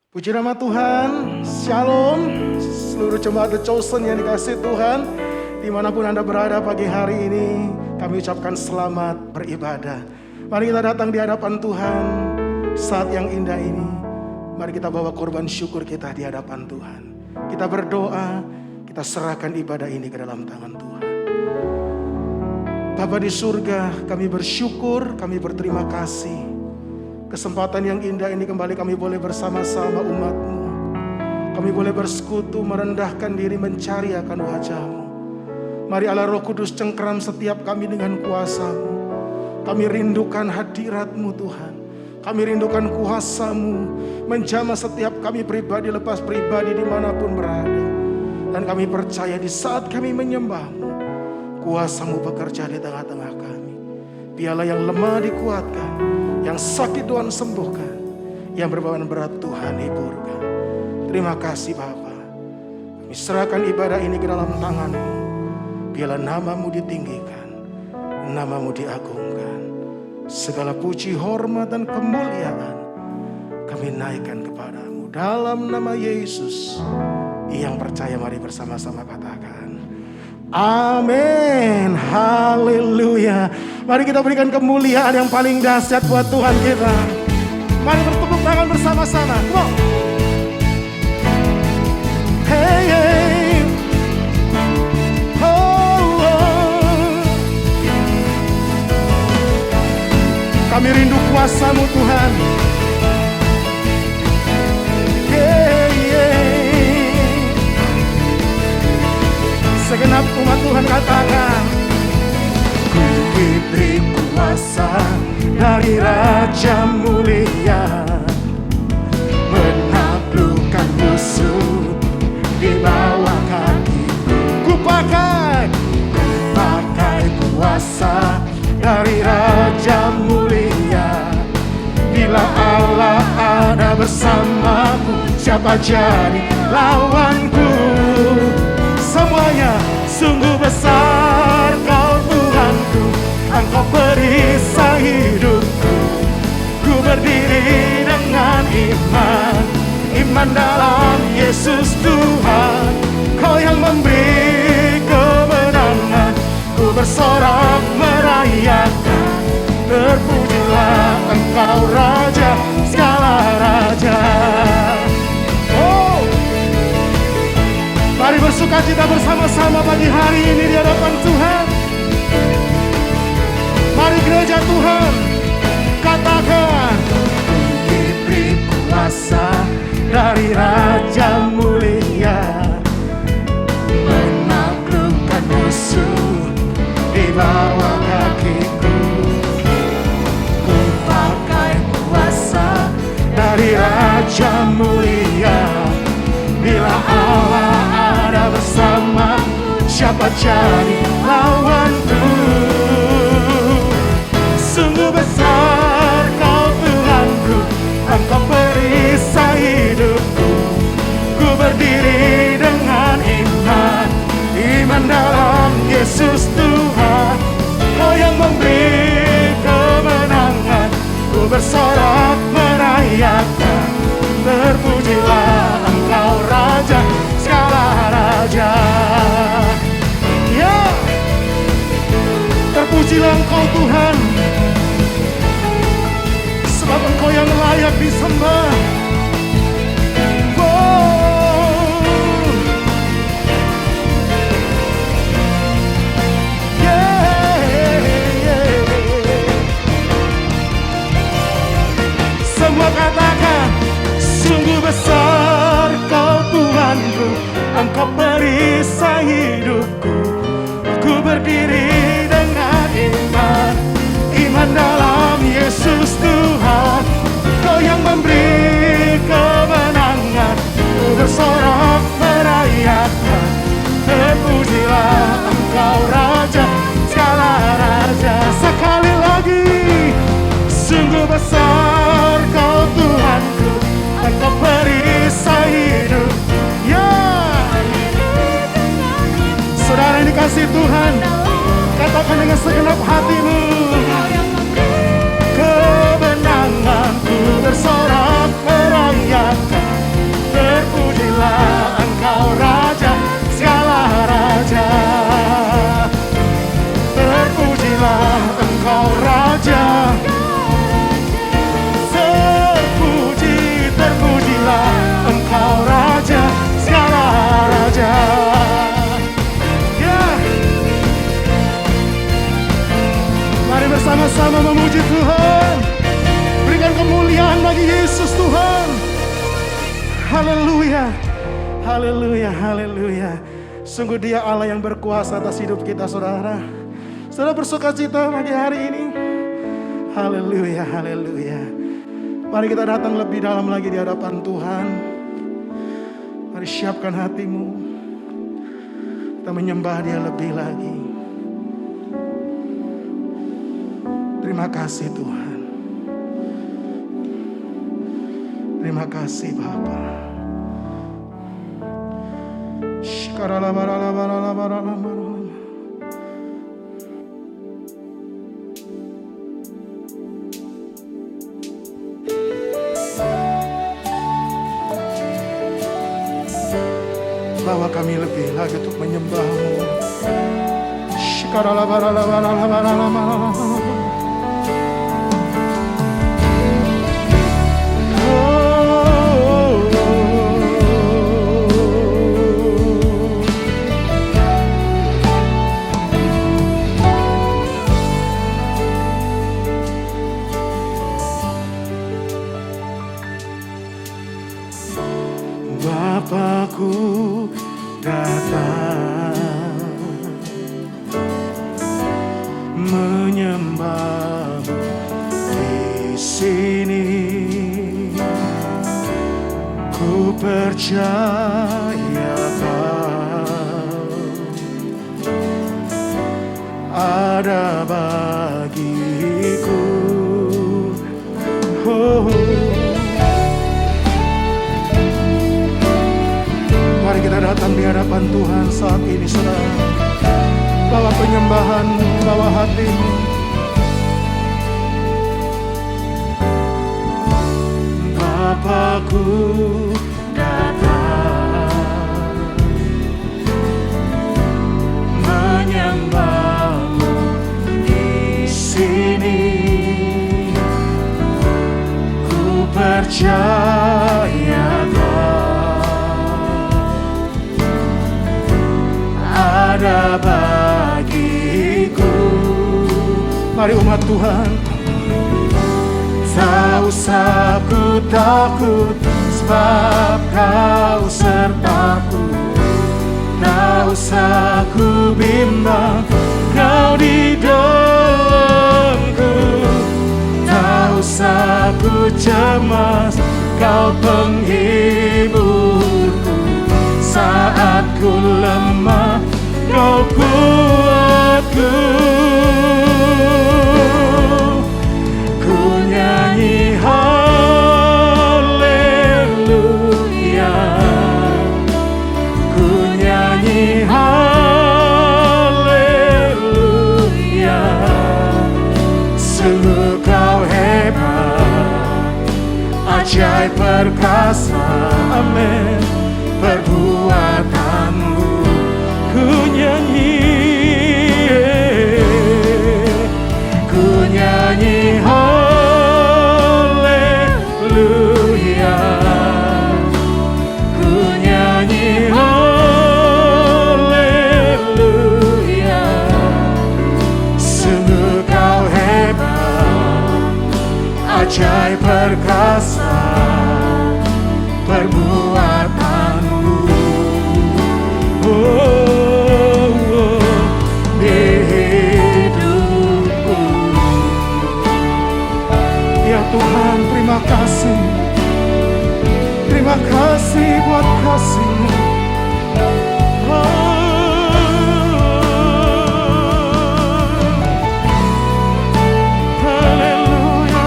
Puji nama Tuhan, Shalom, seluruh jemaat The Chosen yang dikasihi Tuhan. Dimanapun Anda berada pagi hari ini, kami ucapkan selamat beribadah. Mari kita datang di hadapan Tuhan saat yang indah ini. Mari kita bawa korban syukur kita di hadapan Tuhan. Kita berdoa, kita serahkan ibadah ini ke dalam tangan Tuhan. Bapa di surga, kami bersyukur, kami berterima kasih. Kesempatan yang indah ini kembali kami boleh bersama-sama umat-Mu. Kami boleh bersekutu, merendahkan diri, mencari akan wajah-Mu. Mari Allah Roh Kudus cengkeram setiap kami dengan kuasa-Mu. Kami rindukan hadirat-Mu Tuhan. Kami rindukan kuasa-Mu menjamah setiap kami pribadi lepas pribadi dimanapun berada. Dan kami percaya di saat kami menyembah-Mu, kuasa-Mu bekerja di tengah-tengah kami. Biarlah yang lemah dikuatkan, yang sakit Tuhan sembuhkan, yang berbeban berat Tuhan hiburkan. Terima kasih Bapa. Kami serahkan ibadah ini ke dalam tangan-Mu. Biarlah nama-Mu ditinggikan, nama-Mu diagungkan. Segala puji, hormat, dan kemuliaan kami naikkan kepada-Mu. Dalam nama Yesus, yang percaya mari bersama-sama katakan amin, haleluya. Mari kita berikan kemuliaan yang paling dahsyat buat Tuhan kita. Mari bertepuk tangan bersama-sama. Come on. Hey, hey. Oh, oh. Kami rindu kuasa-Mu Tuhan. Hey, hey. Segenap umat Tuhan katakan, Ku diberi kuasa dari Raja mulia, menaklukkan musuh di bawah kakiku. Ku pakai kuasa dari Raja mulia. Bila Allah ada bersamaku, siapa jadi lawanku? Semuanya sungguh besar Kau Tuhanku, Engkau perisai hidupku. Ku berdiri dengan iman, iman dalam Yesus Tuhan. Kau yang memberi kemenangan, ku bersorak merayakan. Terpujilah Engkau Raja, segala raja. Mari bersukacita bersama-sama pagi hari ini di hadapan Tuhan. Mari gereja Tuhan, katakan, Ku diberi kuasa dari Raja mulia, menaklukkan musuh di bawah kakiku. Ku pakai kuasa dari Raja mulia. Bila Allah ada bersama, siapa jadi lawanku? Sungguh besar Kau Tuhanku, Engkau perisai hidupku. Ku berdiri dengan iman, iman dalam Yesus Tuhan. Kau yang memberi kemenangan, ku bersorak merayakan. Terpujilah Engkau Raja, segala raja. Ya, terpujilah Engkau Tuhan, sebab Engkau yang layak disembah. Oh, yeah, yeah. Semua katakan, sungguh besar Kau Tuhanku, Engkau perisai hidupku. Ku berdiri dengan iman, iman dalam Yesus Tuhan. Kau yang memberi kemenangan, ku bersorak merayakan. Terpujilah Engkau Raja, segala raja. Sekali lagi, sungguh besar Kau Tuhanku, Engkau perisai hidup. Ya, saudara yang dikasihi Tuhan, katakan dengan segenap hatimu, kemenanganku bersorak merayakan. Puji Tuhan. Berikan kemuliaan bagi Yesus Tuhan. Haleluya. Haleluya, haleluya. Sungguh Dia Allah yang berkuasa atas hidup kita, saudara. Saudara bersuka cita pagi hari ini. Haleluya, haleluya. Mari kita datang lebih dalam lagi di hadapan Tuhan. Mari siapkan hatimu. Kita menyembah Dia lebih lagi. Terima kasih Tuhan. Terima kasih Bapa. Bawa kami lebih lagi untuk menyembah-Mu. Bapakku datang menyembah-Mu di sini. Ku percaya Kau ada bagiku. Oh. Mari kita datang di hadapan Tuhan saat ini, saudara. Bawa penyembahan-Mu, bawa hatimu. Bapakku datang menyembah-Mu di sini. Ku percaya ada bagiku. Mari umat Tuhan. Tak usah ku takut, sebab Kau sertaku. Tak usah ku bimbang, Kau di dalamku. Tak usah ku cemas, Kau penghiburku. Saat ku lemah, Kau kuatku. Ku nyanyi haleluya. Ku nyanyi haleluya. Sungguh Kau hebat, ajaib perkasa, amin, perbuatan-Mu. Ku nyanyi haleluya. Ku nyanyi haleluya. Sungguh Kau hebat, ajaib perkasa, perbuatan-Mu. Di hidupku. Ya Tuhan, terima kasih. Terima kasih buat kasih-Mu. Haleluya.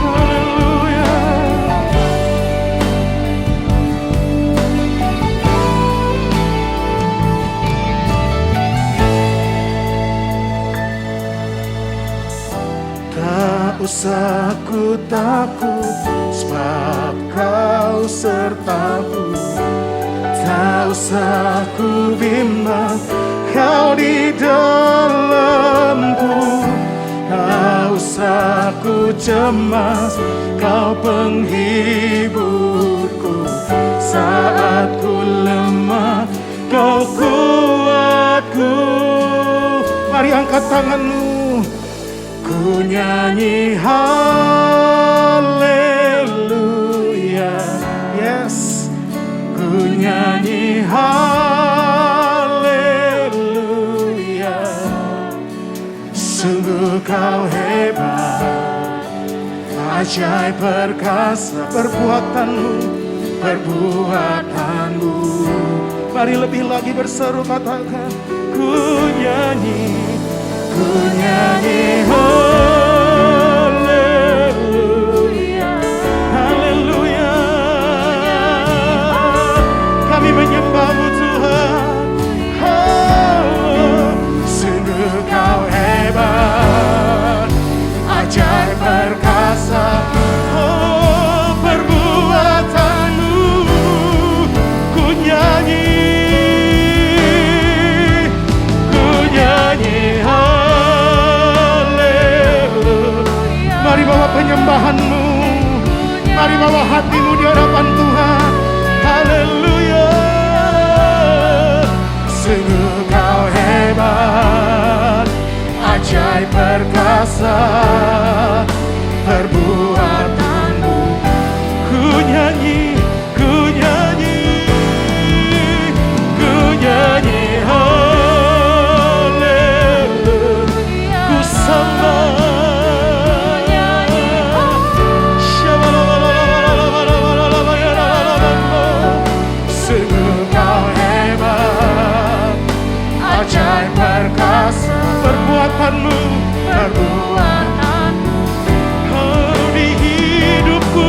Haleluya. Tak usah ku takut, sebab Kau sertaku. Tak usah ku bimbang, Kau di dalamku. Tak usah ku cemas, Kau penghiburku. Saat ku lemah, Kau kuatku. Mari angkat tanganmu. Ku nyanyi haleluya. Yes, ku nyanyi haleluya. Sungguh kau hebat, ajaib perkasa perbuatanmu. Mari lebih lagi berseru, katakan ku nyanyi haleluya, haleluya. Kami menyembah-Mu Tuhan. Oh, sungguh kau hebat, ajaib perkasa, oh perbuatanmu. Ku nyanyi haleluya. Mari bawa penyembahan-Mu, mari bawa hatimu di hadapan Tuhan. Haleluya. Sungguh kau hebat, ajaib perkasa perbuatanmu. Ku nyanyi haleluya. Ku sembah. Sungguh kau hebat, ajaib perkasa perbuatanmu. Oh, di hidupku.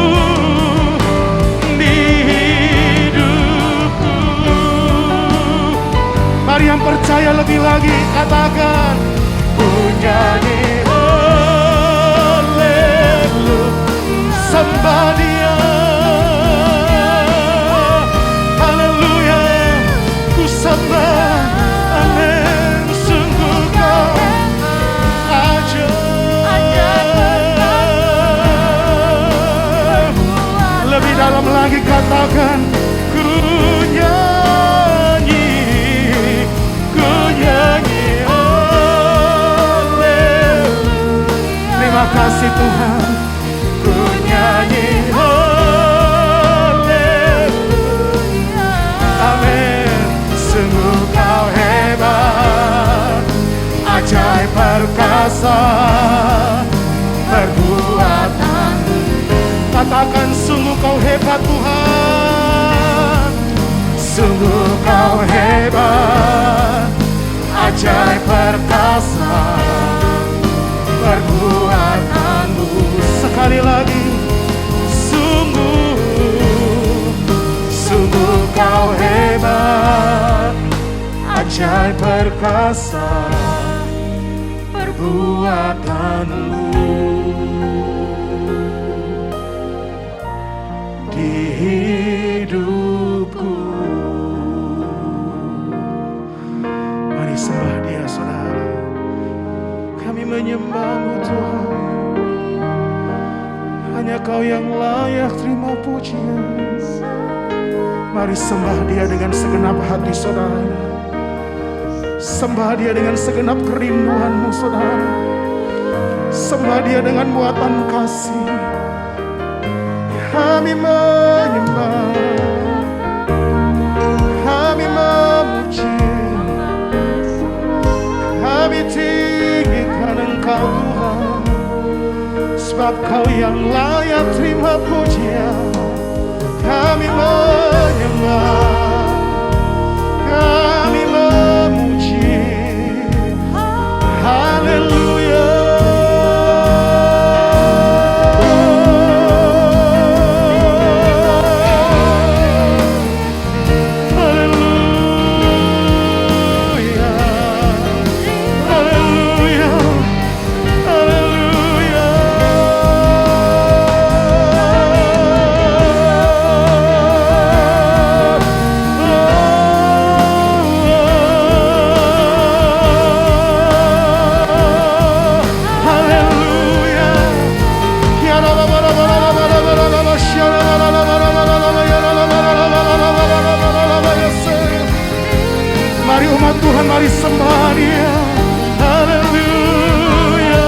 Mari yang percaya lebih lagi, katakan ku nyanyi haleluya. Sembah Dia. Haleluya. Ku sembah. Amin. Sungguh kau ajaib. Lebih dalam lagi, katakan ku nyanyi haleluya. Terima kasih Tuhan. Ku nyanyi haleluya. Amin. Sungguh kau hebat, ajaib perkasa perbuatanmu. Katakan sungguh kau hebat Tuhan. Sungguh kau hebat, ajaib perkasa perbuatanmu. Sekali lagi, sungguh kau hebat, ajaib perkasa perbuatanmu. Di hidupku. Mari sembah Dia, saudara. Kami menyembah-Mu Tuhan. Hanya Kau yang layak terima pujian. Mari sembah Dia dengan segenap hati, saudara. Sembah Dia dengan segenap kerinduanmu, saudara. Sembah Dia dengan buatan kasih. Kami menyembah, kami memuji, kami tinggikan Engkau Tuhan, sebab Kau yang layak terima pujian. Kami menyembah, kami memuji. Haleluya. Mari umat Tuhan, mari sembah Dia. Haleluya.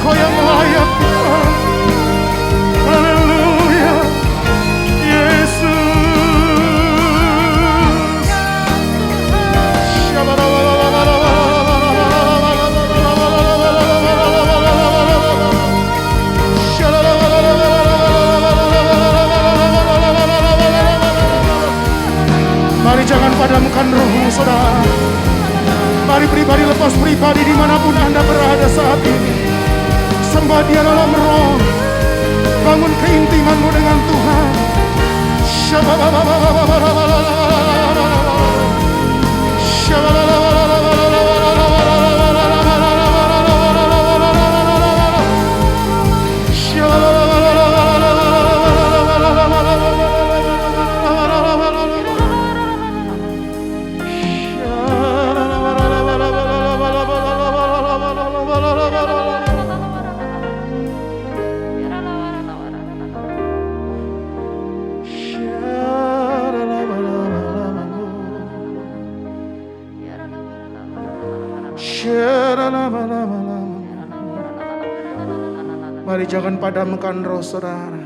Engkau yang layak Tuhan. Haleluya, Yesus. Mari jangan padamkan rohmu saudara. Mari pribadi lepas pribadi dimanapun Anda berada saat ini. Sembah Dia dalam roh. Bangun keintimanmu dengan Tuhan. Mari jangan padamkan roh saudara.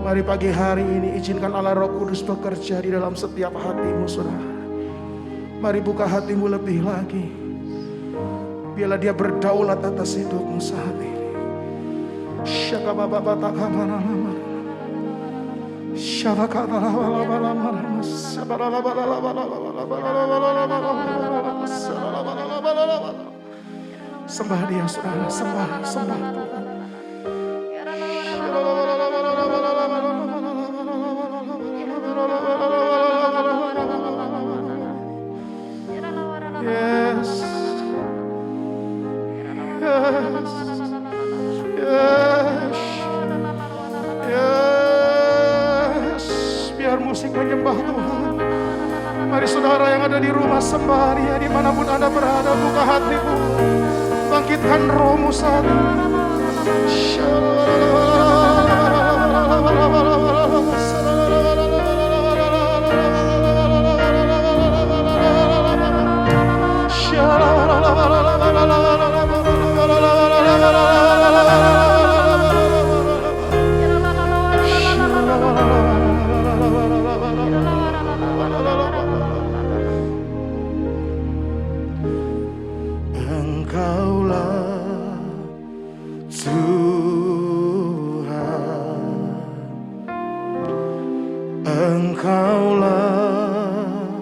Mari pagi hari ini izinkan Allah Roh Kudus bekerja di dalam setiap hatimu saudara. Mari buka hatimu lebih lagi. Biarlah Dia berdaulat atas hidupmu saat ini. Sembah Dia saudara, sembah Tuhan. Yes. Yes. Yes. Yes. Biar musik menyembah Tuhan. Mari saudara yang ada di rumah sembah Dia dimanapun Anda berada, buka hatimu. Bangkitkan rohmu saat ini. Engkaulah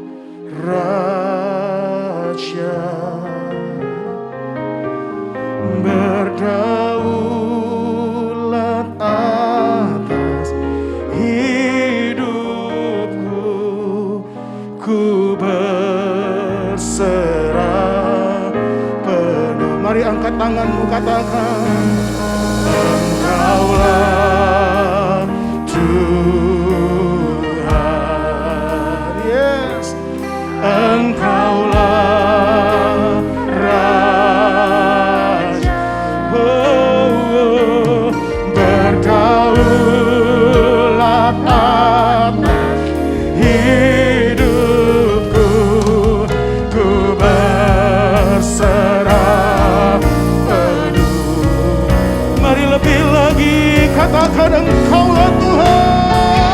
Raja, berdaulat atas hidupku, ku berserah penuh. Mari angkat tanganmu, katakan Engkaulah Tuhan. Yes, Engkaulah Raja, berdaulat atas hidupku, ku berserah penuh. Mari lebih lagi katakan Engkaulah Tuhan.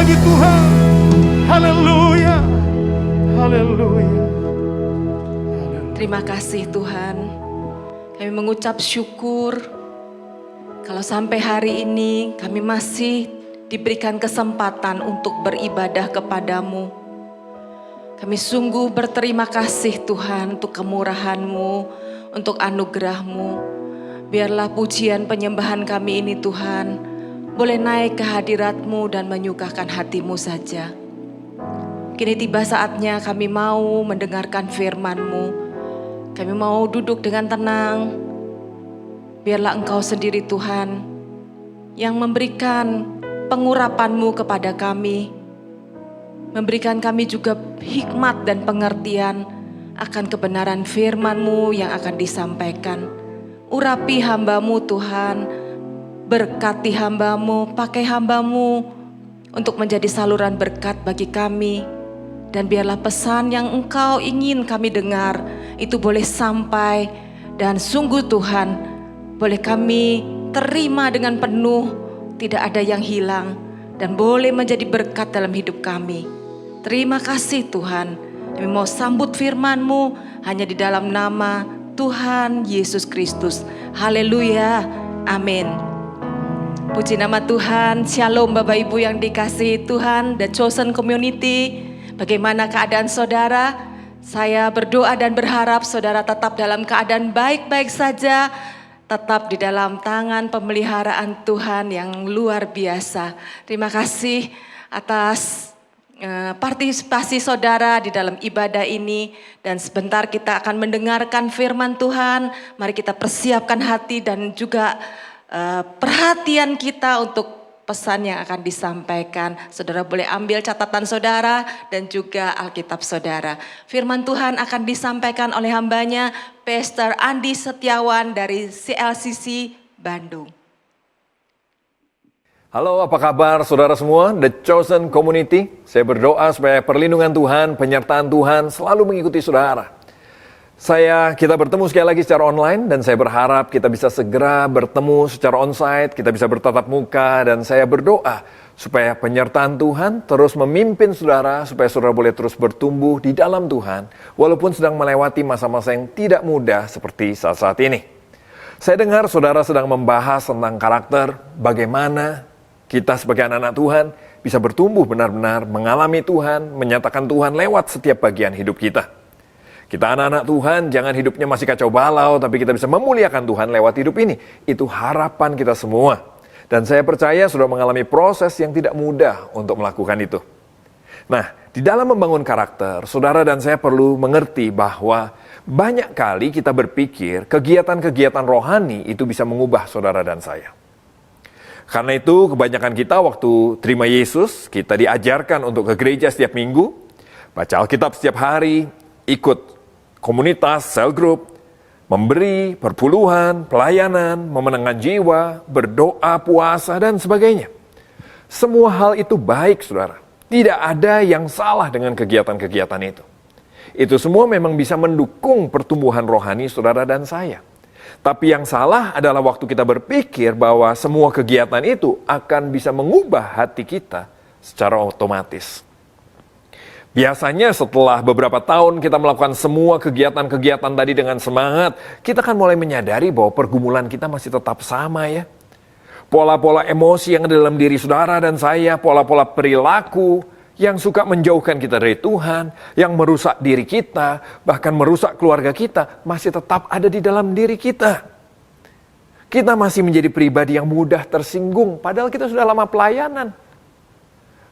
lagi Tuhan. Haleluya. Haleluya. Terima kasih Tuhan. Kami mengucap syukur kalau sampai hari ini kami masih diberikan kesempatan untuk beribadah kepadamu. Kami sungguh berterima kasih Tuhan untuk kemurahan-Mu, untuk anugerah-Mu. Biarlah pujian penyembahan kami ini Tuhan boleh naik ke hadirat-Mu dan menyukakan hati-Mu saja. Kini tiba saatnya kami mau mendengarkan firman-Mu. Kami mau duduk dengan tenang. Biarlah Engkau sendiri Tuhan yang memberikan pengurapan-Mu kepada kami. Memberikan kami juga hikmat dan pengertian akan kebenaran firman-Mu yang akan disampaikan. Urapi hamba-Mu Tuhan. Berkati hamba-Mu, pakai hamba-Mu untuk menjadi saluran berkat bagi kami. Dan biarlah pesan yang Engkau ingin kami dengar itu boleh sampai. Dan sungguh Tuhan, boleh kami terima dengan penuh, tidak ada yang hilang. Dan boleh menjadi berkat dalam hidup kami. Terima kasih Tuhan. Kami mau sambut firman-Mu hanya di dalam nama Tuhan Yesus Kristus. Haleluya. Amin. Puji nama Tuhan. Shalom Bapak Ibu yang dikasihi Tuhan, The Chosen Community. Bagaimana keadaan saudara? Saya berdoa dan berharap saudara tetap dalam keadaan baik-baik saja. Tetap di dalam tangan pemeliharaan Tuhan yang luar biasa. Terima kasih atas partisipasi saudara di dalam ibadah ini. Dan sebentar kita akan mendengarkan firman Tuhan. Mari kita persiapkan hati dan juga perhatian kita untuk pesan yang akan disampaikan. Saudara boleh ambil catatan saudara dan juga Alkitab saudara. Firman Tuhan akan disampaikan oleh hambanya Pastor Andi Setiawan dari CLCC Bandung. Halo, apa kabar saudara semua, The Chosen Community? Saya berdoa supaya perlindungan Tuhan, penyertaan Tuhan selalu mengikuti saudara. Kita bertemu sekali lagi secara online dan saya berharap kita bisa segera bertemu secara onsite, kita bisa bertatap muka dan saya berdoa supaya penyertaan Tuhan terus memimpin saudara, supaya saudara boleh terus bertumbuh di dalam Tuhan walaupun sedang melewati masa-masa yang tidak mudah seperti saat-saat ini. Saya dengar saudara sedang membahas tentang karakter, bagaimana kita sebagai anak-anak Tuhan bisa bertumbuh benar-benar mengalami Tuhan, menyatakan Tuhan lewat setiap bagian hidup kita. Kita anak-anak Tuhan, jangan hidupnya masih kacau balau, tapi kita bisa memuliakan Tuhan lewat hidup ini. Itu harapan kita semua. Dan saya percaya sudah mengalami proses yang tidak mudah untuk melakukan itu. Nah, di dalam membangun karakter, saudara dan saya perlu mengerti bahwa banyak kali kita berpikir kegiatan-kegiatan rohani itu bisa mengubah saudara dan saya. Karena itu kebanyakan kita waktu terima Yesus, kita diajarkan untuk ke gereja setiap minggu, baca Alkitab setiap hari, ikut komunitas, cell group, memberi, perpuluhan, pelayanan, memenangkan jiwa, berdoa, puasa, dan sebagainya. Semua hal itu baik, saudara. Tidak ada yang salah dengan kegiatan-kegiatan itu. Itu semua memang bisa mendukung pertumbuhan rohani saudara dan saya. Tapi yang salah adalah waktu kita berpikir bahwa semua kegiatan itu akan bisa mengubah hati kita secara otomatis. Biasanya setelah beberapa tahun kita melakukan semua kegiatan-kegiatan tadi dengan semangat, kita kan mulai menyadari bahwa pergumulan kita masih tetap sama ya. Pola-pola emosi yang ada dalam diri saudara dan saya, pola-pola perilaku yang suka menjauhkan kita dari Tuhan, yang merusak diri kita, bahkan merusak keluarga kita, masih tetap ada di dalam diri kita. Kita masih menjadi pribadi yang mudah tersinggung, padahal kita sudah lama pelayanan.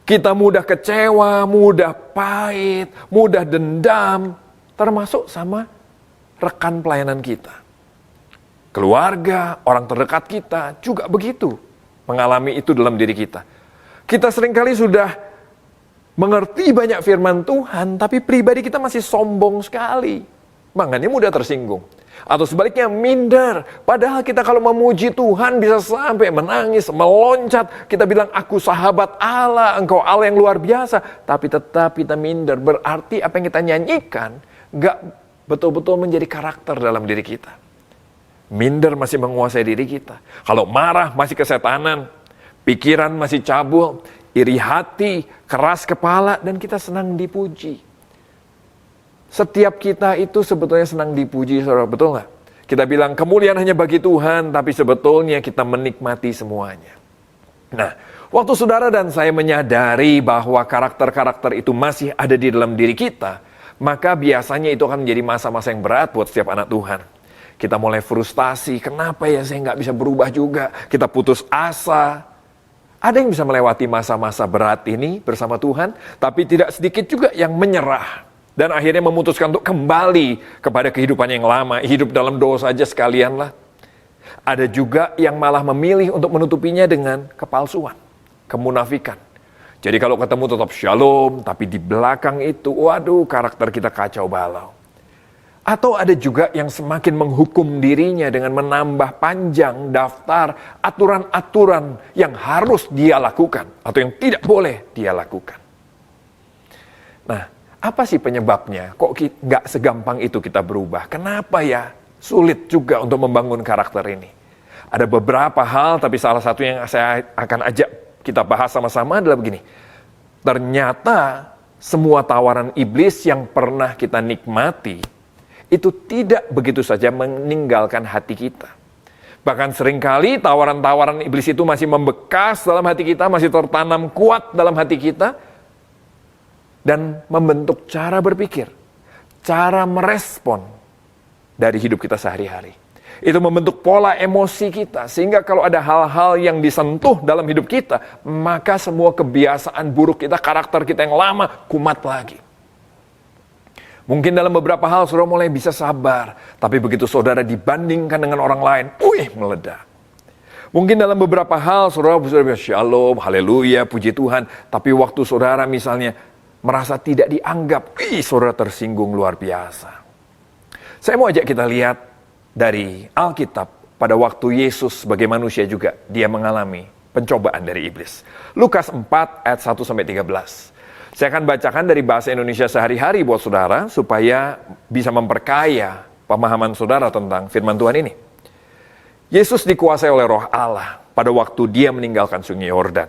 Kita mudah kecewa, mudah pahit, mudah dendam, termasuk sama rekan pelayanan kita. Keluarga, orang terdekat kita juga begitu, mengalami itu dalam diri kita. Kita seringkali sudah mengerti banyak firman Tuhan, tapi pribadi kita masih sombong sekali. Makanya mudah tersinggung. Atau sebaliknya minder. Padahal kita kalau memuji Tuhan bisa sampai menangis, meloncat. Kita bilang aku sahabat Allah, engkau Allah yang luar biasa. Tapi tetap kita minder. Berarti apa yang kita nyanyikan gak betul-betul menjadi karakter dalam diri kita. Minder masih menguasai diri kita. Kalau marah masih kesetanan. Pikiran masih cabul. iri hati, keras kepala, dan kita senang dipuji. Setiap kita itu sebetulnya senang dipuji, saudara, betul nggak? Kita bilang kemuliaan hanya bagi Tuhan, tapi sebetulnya kita menikmati semuanya. Nah, waktu saudara dan saya menyadari bahwa karakter-karakter itu masih ada di dalam diri kita, maka biasanya itu akan menjadi masa-masa yang berat buat setiap anak Tuhan. Kita mulai frustasi, kenapa ya saya nggak bisa berubah juga? Kita putus asa. Ada yang bisa melewati masa-masa berat ini bersama Tuhan, tapi tidak sedikit juga yang menyerah. Dan akhirnya memutuskan untuk kembali kepada kehidupan yang lama, hidup dalam dosa aja sekalianlah. Ada juga yang malah memilih untuk menutupinya dengan kepalsuan, kemunafikan. Jadi kalau ketemu tetap shalom, tapi di belakang itu, waduh, karakter kita kacau balau. Atau ada juga yang semakin menghukum dirinya dengan menambah panjang daftar aturan-aturan yang harus dia lakukan atau yang tidak boleh dia lakukan. Nah, apa sih penyebabnya? Kok nggak segampang itu kita berubah? Kenapa ya sulit juga untuk membangun karakter ini? Ada beberapa hal, tapi salah satu yang saya akan ajak kita bahas sama-sama adalah begini. Ternyata semua tawaran iblis yang pernah kita nikmati itu tidak begitu saja meninggalkan hati kita. Bahkan seringkali tawaran-tawaran iblis itu masih membekas dalam hati kita, masih tertanam kuat dalam hati kita, dan membentuk cara berpikir, cara merespon dari hidup kita sehari-hari. Itu membentuk pola emosi kita, sehingga kalau ada hal-hal yang disentuh dalam hidup kita, maka semua kebiasaan buruk kita, karakter kita yang lama, kumat lagi. Mungkin dalam beberapa hal saudara mulai bisa sabar, tapi begitu saudara dibandingkan dengan orang lain, meledak. Mungkin dalam beberapa hal saudara bisa shalom, haleluya, puji Tuhan, tapi waktu saudara misalnya merasa tidak dianggap, saudara tersinggung luar biasa. Saya mau ajak kita lihat dari Alkitab pada waktu Yesus sebagai manusia juga dia mengalami pencobaan dari iblis. Lukas 4 ayat 1-13. Saya akan bacakan dari bahasa Indonesia sehari-hari buat saudara, supaya bisa memperkaya pemahaman saudara tentang firman Tuhan ini. Yesus dikuasai oleh Roh Allah pada waktu dia meninggalkan sungai Yordan.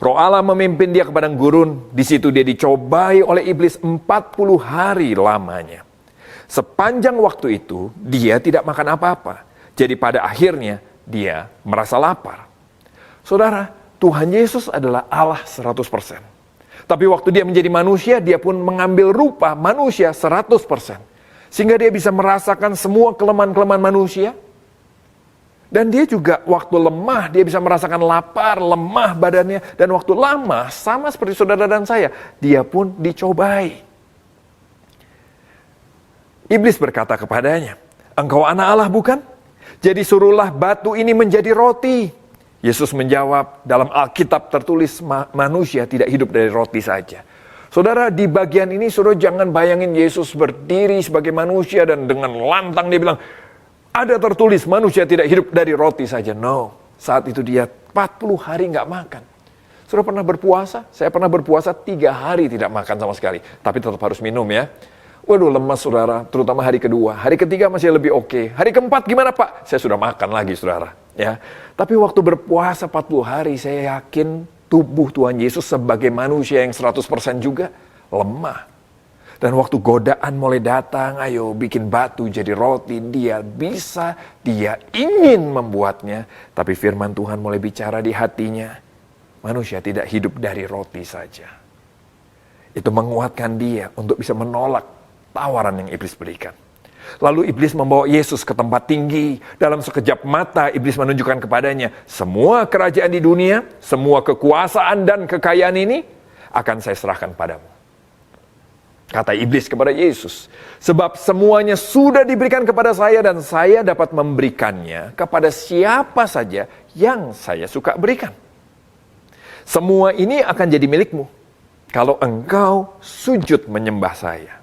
Roh Allah memimpin dia ke padang gurun, di situ dia dicobai oleh iblis 40 hari lamanya. Sepanjang waktu itu, dia tidak makan apa-apa. Jadi pada akhirnya, dia merasa lapar. Saudara, Tuhan Yesus adalah Allah 100%. Tapi waktu dia menjadi manusia, dia pun mengambil rupa manusia 100%. Sehingga dia bisa merasakan semua kelemahan-kelemahan manusia. Dan dia juga waktu lemah, dia bisa merasakan lapar, lemah badannya. Dan waktu lama, sama seperti saudara dan saya, dia pun dicobai. Iblis berkata kepadanya, "Engkau anak Allah bukan? Jadi suruhlah batu ini menjadi roti." Yesus menjawab, dalam Alkitab tertulis manusia tidak hidup dari roti saja. Saudara, di bagian ini saudara jangan bayangin Yesus berdiri sebagai manusia dan dengan lantang dia bilang, ada tertulis manusia tidak hidup dari roti saja. No, saat itu dia 40 hari nggak makan. Saudara pernah berpuasa? Saya pernah berpuasa 3 hari tidak makan sama sekali. Tapi tetap harus minum ya. Waduh, lemas saudara, terutama hari kedua. Hari ketiga masih lebih oke. Hari keempat gimana Pak? Saya sudah makan lagi saudara. Ya, tapi waktu berpuasa 40 hari, saya yakin tubuh Tuhan Yesus sebagai manusia yang 100% juga lemah. Dan waktu godaan mulai datang, ayo bikin batu jadi roti, dia bisa, dia ingin membuatnya. Tapi firman Tuhan mulai bicara di hatinya, manusia tidak hidup dari roti saja. Itu menguatkan dia untuk bisa menolak tawaran yang iblis berikan. Lalu iblis membawa Yesus ke tempat tinggi. Dalam sekejap mata iblis menunjukkan kepadanya, semua kerajaan di dunia, semua kekuasaan dan kekayaan ini akan saya serahkan padamu. Kata iblis kepada Yesus, sebab semuanya sudah diberikan kepada saya dan saya dapat memberikannya kepada siapa saja yang saya suka berikan. Semua ini akan jadi milikmu kalau engkau sujud menyembah saya.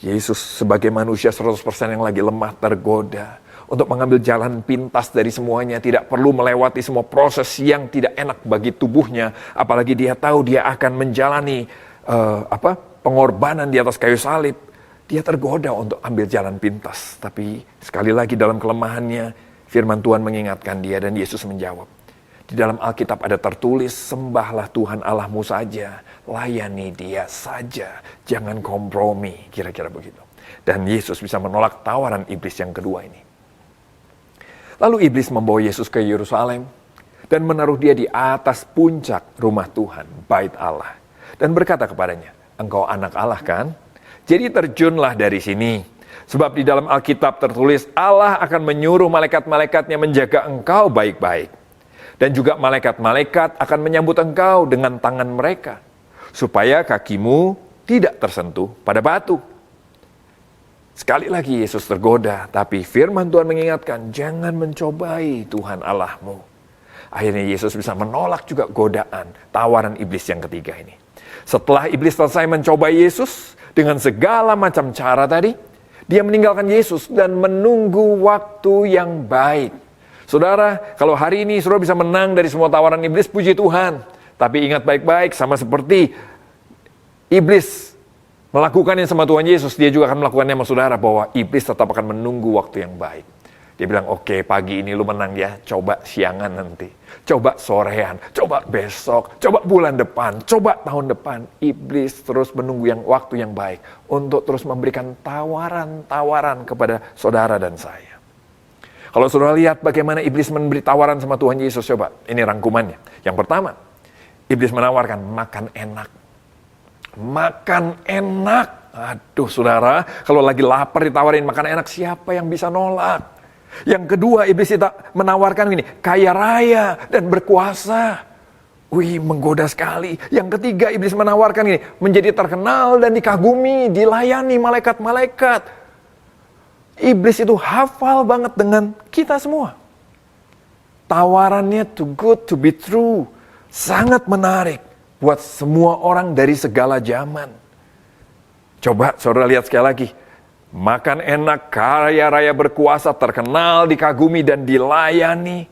Yesus sebagai manusia 100% yang lagi lemah tergoda untuk mengambil jalan pintas dari semuanya, tidak perlu melewati semua proses yang tidak enak bagi tubuhnya, apalagi dia tahu dia akan menjalani pengorbanan di atas kayu salib. Dia tergoda untuk ambil jalan pintas, tapi sekali lagi dalam kelemahannya firman Tuhan mengingatkan dia dan Yesus menjawab, di Di dalam Alkitab ada tertulis, sembahlah Tuhan Allahmu saja, layani Dia saja, jangan kompromi, kira-kira begitu. Dan Yesus bisa menolak tawaran iblis yang kedua ini. Lalu iblis membawa Yesus ke Yerusalem dan menaruh Dia di atas puncak rumah Tuhan, bait Allah. Dan berkata kepadanya, engkau anak Allah kan? Jadi terjunlah dari sini. Sebab di dalam Alkitab tertulis, Allah akan menyuruh malaikat-malaikatnya menjaga engkau baik-baik. Dan juga malaikat-malaikat akan menyambut engkau dengan tangan mereka, supaya kakimu tidak tersentuh pada batu. Sekali lagi Yesus tergoda, tapi firman Tuhan mengingatkan, jangan mencobai Tuhan Allahmu. Akhirnya Yesus bisa menolak juga godaan, tawaran iblis yang ketiga ini. Setelah iblis selesai mencobai Yesus dengan segala macam cara tadi, dia meninggalkan Yesus dan menunggu waktu yang baik. Saudara, kalau hari ini saudara bisa menang dari semua tawaran iblis, puji Tuhan. Tapi ingat baik-baik, sama seperti iblis melakukannya sama Tuhan Yesus, dia juga akan melakukannya sama saudara, bahwa iblis tetap akan menunggu waktu yang baik. Dia bilang, oke, pagi ini lu menang ya, coba siangan nanti, coba sorean, coba besok, coba bulan depan, coba tahun depan. Iblis terus menunggu waktu yang baik untuk terus memberikan tawaran-tawaran kepada saudara dan saya. Kalau saudara lihat bagaimana iblis memberi tawaran sama Tuhan Yesus, coba, ini rangkumannya. Yang pertama, iblis menawarkan makan enak. Makan enak. Aduh saudara, kalau lagi lapar ditawarin makan enak, siapa yang bisa nolak? Yang kedua, iblis menawarkan ini, kaya raya dan berkuasa. Wih, menggoda sekali. Yang ketiga, iblis menawarkan ini, menjadi terkenal dan dikagumi, dilayani malaikat-malaikat. Iblis itu hafal banget dengan kita semua. Tawarannya too good to be true. Sangat menarik buat semua orang dari segala zaman. Coba saudara lihat sekali lagi. Makan enak, kaya raya berkuasa, terkenal, dikagumi, dan dilayani.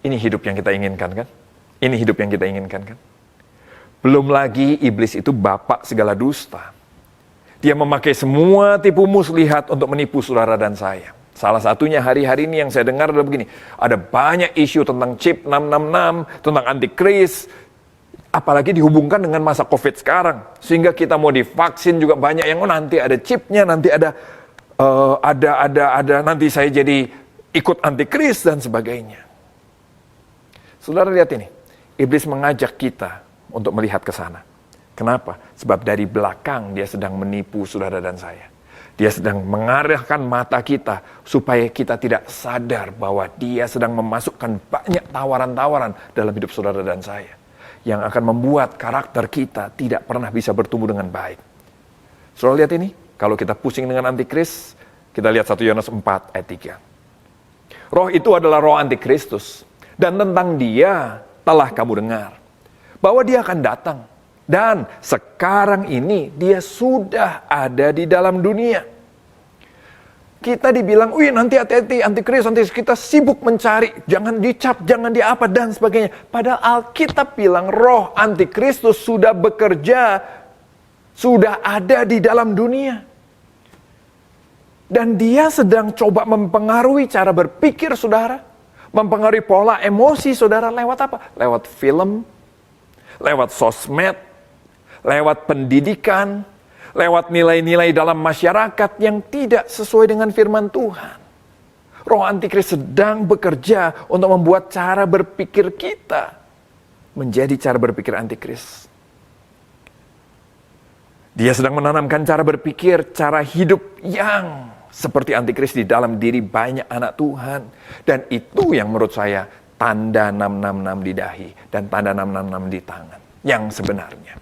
Ini hidup yang kita inginkan kan? Ini hidup yang kita inginkan kan? Belum lagi iblis itu bapak segala dusta. Dia memakai semua tipu muslihat untuk menipu saudara dan saya. Salah satunya hari-hari ini yang saya dengar adalah begini. Ada banyak isu tentang chip 666, tentang antikris. Apalagi dihubungkan dengan masa COVID sekarang. Sehingga kita mau divaksin juga banyak yang nanti ada chipnya, nanti ada nanti saya jadi ikut antikris dan sebagainya. Saudara lihat ini. Iblis mengajak kita untuk melihat ke sana. Kenapa? Sebab dari belakang dia sedang menipu saudara dan saya. Dia sedang mengarahkan mata kita supaya kita tidak sadar bahwa dia sedang memasukkan banyak tawaran-tawaran dalam hidup saudara dan saya. Yang akan membuat karakter kita tidak pernah bisa bertumbuh dengan baik. Saudara lihat ini, kalau kita pusing dengan antikris, kita lihat 1 Yohanes 4 ayat 3. Roh itu adalah roh antikristus. Dan tentang dia telah kamu dengar. Bahwa dia akan datang. Dan sekarang ini dia sudah ada di dalam dunia. Kita dibilang, wih nanti hati-hati, antikris, kita sibuk mencari, jangan dicap, jangan diapa, dan sebagainya. Padahal Alkitab bilang roh antikristus sudah bekerja, sudah ada di dalam dunia. Dan dia sedang coba mempengaruhi cara berpikir saudara, mempengaruhi pola emosi saudara lewat apa? Lewat film, lewat sosmed, lewat pendidikan, lewat nilai-nilai dalam masyarakat yang tidak sesuai dengan firman Tuhan. Roh antikris sedang bekerja untuk membuat cara berpikir kita menjadi cara berpikir antikris. Dia sedang menanamkan cara berpikir, cara hidup yang seperti antikris di dalam diri banyak anak Tuhan. Dan itu yang menurut saya tanda 666 di dahi dan tanda 666 di tangan yang sebenarnya.